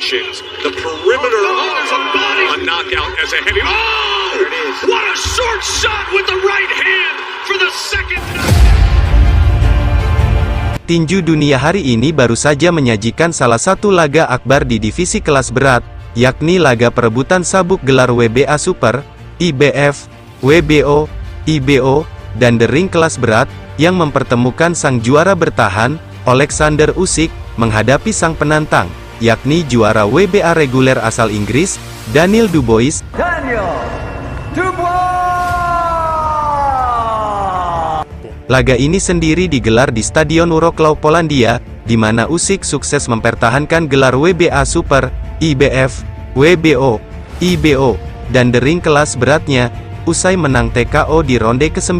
actions. The perimeter. Oh, there's a body. A knockout as a heavy. Oh! There it is. What a short shot with the right hand for the second time. Tinju dunia hari ini baru saja menyajikan salah satu laga akbar di divisi kelas berat, yakni laga perebutan sabuk gelar WBA Super, IBF, WBO, IBO, dan The Ring kelas berat, yang mempertemukan sang juara bertahan, Alexander Usyk, menghadapi sang penantang, yakni juara WBA reguler asal Inggris, Daniel Dubois. Laga ini sendiri digelar di Stadion Wrocław, Polandia, di mana Usyk sukses mempertahankan gelar WBA Super, IBF, WBO, IBO, dan The Ring kelas beratnya, usai menang TKO di ronde ke-9.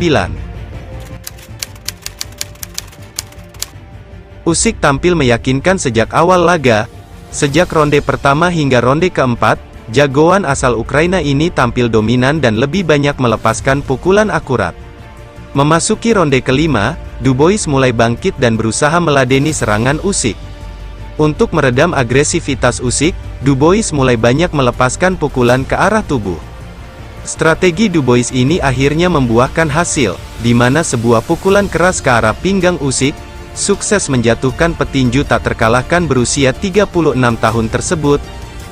Usyk tampil meyakinkan sejak awal laga. Sejak ronde pertama hingga ronde keempat, jagoan asal Ukraina ini tampil dominan dan lebih banyak melepaskan pukulan akurat. Memasuki ronde kelima, Dubois mulai bangkit dan berusaha meladeni serangan Usyk. Untuk meredam agresivitas Usyk, Dubois mulai banyak melepaskan pukulan ke arah tubuh. Strategi Dubois ini akhirnya membuahkan hasil, di mana sebuah pukulan keras ke arah pinggang Usyk sukses menjatuhkan petinju tak terkalahkan berusia 36 tahun tersebut.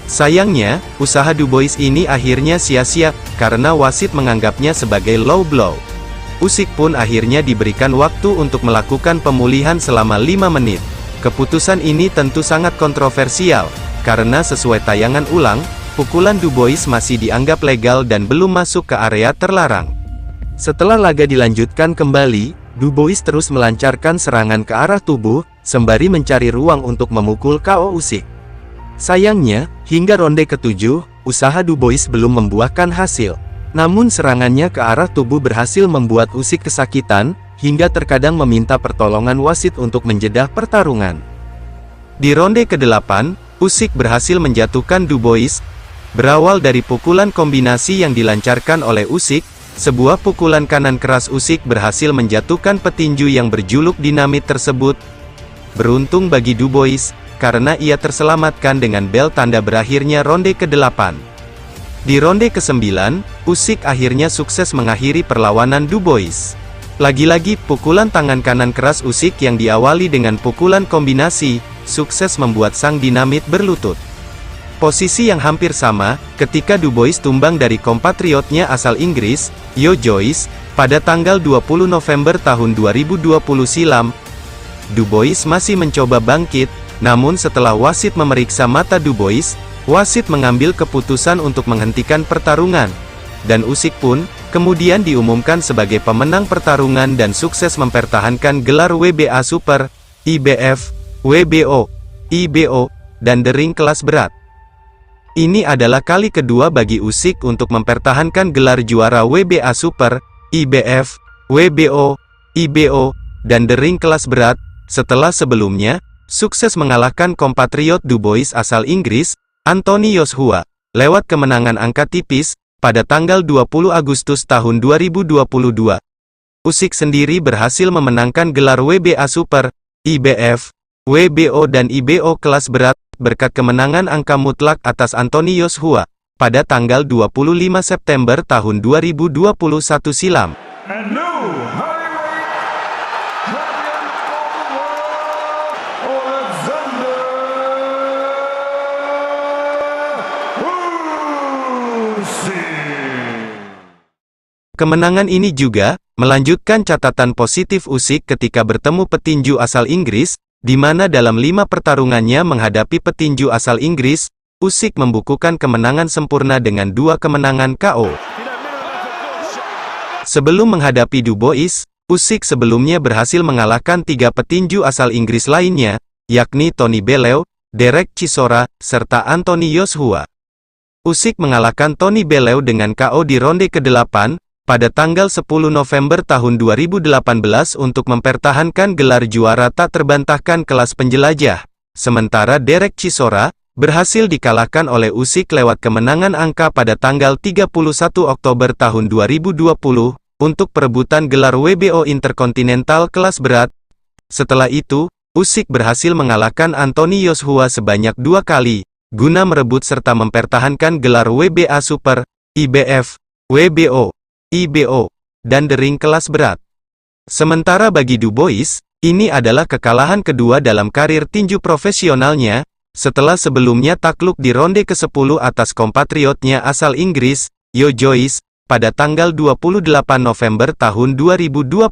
Sayangnya, usaha Dubois ini akhirnya sia-sia, karena wasit menganggapnya sebagai low blow. Usyk pun akhirnya diberikan waktu untuk melakukan pemulihan selama 5 menit. Keputusan ini tentu sangat kontroversial, karena sesuai tayangan ulang, pukulan Dubois masih dianggap legal dan belum masuk ke area terlarang. Setelah laga dilanjutkan kembali, Dubois terus melancarkan serangan ke arah tubuh, sembari mencari ruang untuk memukul KO Usyk. Sayangnya, hingga ronde ke-7, usaha Dubois belum membuahkan hasil. Namun serangannya ke arah tubuh berhasil membuat Usyk kesakitan, hingga terkadang meminta pertolongan wasit untuk menjedah pertarungan. Di ronde ke-8, Usyk berhasil menjatuhkan Dubois. Berawal dari pukulan kombinasi yang dilancarkan oleh Usyk, sebuah pukulan kanan keras Usyk berhasil menjatuhkan petinju yang berjuluk dinamit tersebut. Beruntung bagi Dubois, karena ia terselamatkan dengan bel tanda berakhirnya ronde ke-8. Di ronde ke-9, Usyk akhirnya sukses mengakhiri perlawanan Dubois. Lagi-lagi, pukulan tangan kanan keras Usyk yang diawali dengan pukulan kombinasi, sukses membuat sang dinamit berlutut. Posisi yang hampir sama, ketika Dubois tumbang dari kompatriotnya asal Inggris, Joe Joyce, pada tanggal 20 November tahun 2020 silam. Dubois masih mencoba bangkit, namun setelah wasit memeriksa mata Dubois, wasit mengambil keputusan untuk menghentikan pertarungan, dan Usyk pun kemudian diumumkan sebagai pemenang pertarungan dan sukses mempertahankan gelar WBA Super, IBF, WBO, IBO, dan The Ring kelas berat. Ini adalah kali kedua bagi Usyk untuk mempertahankan gelar juara WBA Super, IBF, WBO, IBO, dan The Ring kelas berat, setelah sebelumnya sukses mengalahkan kompatriot Dubois asal Inggris, Anthony Joshua, lewat kemenangan angka tipis, pada tanggal 20 Agustus tahun 2022. Usyk sendiri berhasil memenangkan gelar WBA Super, IBF, WBO dan IBO kelas berat, berkat kemenangan angka mutlak atas Anthony Joshua, pada tanggal 25 September tahun 2021 silam. Kemenangan ini juga melanjutkan catatan positif Usyk ketika bertemu petinju asal Inggris, di mana dalam 5 pertarungannya menghadapi petinju asal Inggris, Usyk membukukan kemenangan sempurna dengan 2 kemenangan KO. Sebelum menghadapi Dubois, Usyk sebelumnya berhasil mengalahkan 3 petinju asal Inggris lainnya, yakni Tony Bellew, Derek Chisora, serta Anthony Joshua. Usyk mengalahkan Tony Bellew dengan KO di ronde ke-8, pada tanggal 10 November tahun 2018 untuk mempertahankan gelar juara tak terbantahkan kelas penjelajah. Sementara Derek Chisora berhasil dikalahkan oleh Usyk lewat kemenangan angka pada tanggal 31 Oktober tahun 2020 untuk perebutan gelar WBO Intercontinental kelas berat. Setelah itu, Usyk berhasil mengalahkan Anthony Joshua sebanyak 2 kali, guna merebut serta mempertahankan gelar WBA Super, IBF, WBO, IBO, dan The Ring kelas berat. Sementara bagi Dubois, ini adalah kekalahan kedua dalam karir tinju profesionalnya, setelah sebelumnya takluk di ronde ke-10 atas kompatriotnya asal Inggris, Joe Joyce, pada tanggal 28 November tahun 2020.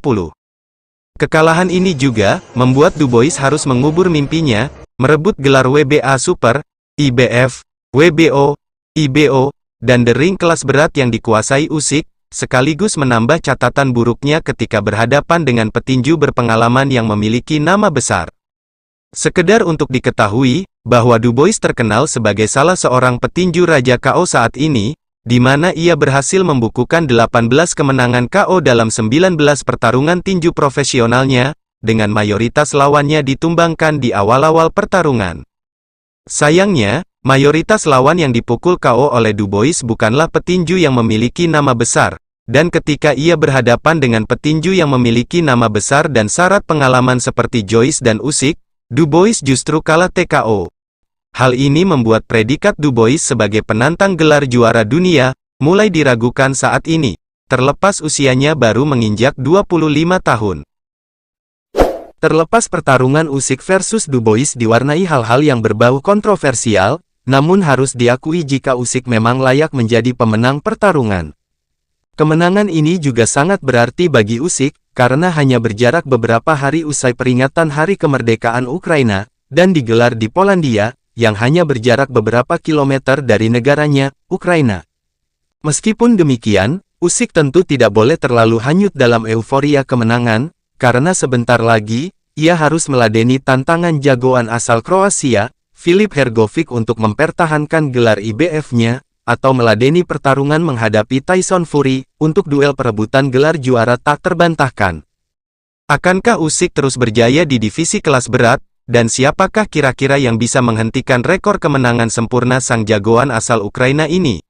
Kekalahan ini juga membuat Dubois harus mengubur mimpinya, merebut gelar WBA Super, IBF, WBO, IBO, dan The Ring kelas berat yang dikuasai Usyk, sekaligus menambah catatan buruknya ketika berhadapan dengan petinju berpengalaman yang memiliki nama besar. Sekedar untuk diketahui, bahwa Dubois terkenal sebagai salah seorang petinju raja KO saat ini, di mana ia berhasil membukukan 18 kemenangan KO dalam 19 pertarungan tinju profesionalnya, dengan mayoritas lawannya ditumbangkan di awal-awal pertarungan. Sayangnya, mayoritas lawan yang dipukul KO oleh Dubois bukanlah petinju yang memiliki nama besar, dan ketika ia berhadapan dengan petinju yang memiliki nama besar dan syarat pengalaman seperti Joyce dan Usyk, Dubois justru kalah TKO. Hal ini membuat predikat Dubois sebagai penantang gelar juara dunia, mulai diragukan saat ini, terlepas usianya baru menginjak 25 tahun. Terlepas pertarungan Usyk versus Dubois diwarnai hal-hal yang berbau kontroversial, namun harus diakui jika Usyk memang layak menjadi pemenang pertarungan. Kemenangan ini juga sangat berarti bagi Usyk, karena hanya berjarak beberapa hari usai peringatan Hari Kemerdekaan Ukraina, dan digelar di Polandia, yang hanya berjarak beberapa kilometer dari negaranya, Ukraina. Meskipun demikian, Usyk tentu tidak boleh terlalu hanyut dalam euforia kemenangan, karena sebentar lagi, ia harus meladeni tantangan jagoan asal Kroasia, Filip Hrgovic untuk mempertahankan gelar IBF-nya, atau meladeni pertarungan menghadapi Tyson Fury, untuk duel perebutan gelar juara tak terbantahkan. Akankah Usyk terus berjaya di divisi kelas berat, dan siapakah kira-kira yang bisa menghentikan rekor kemenangan sempurna sang jagoan asal Ukraina ini?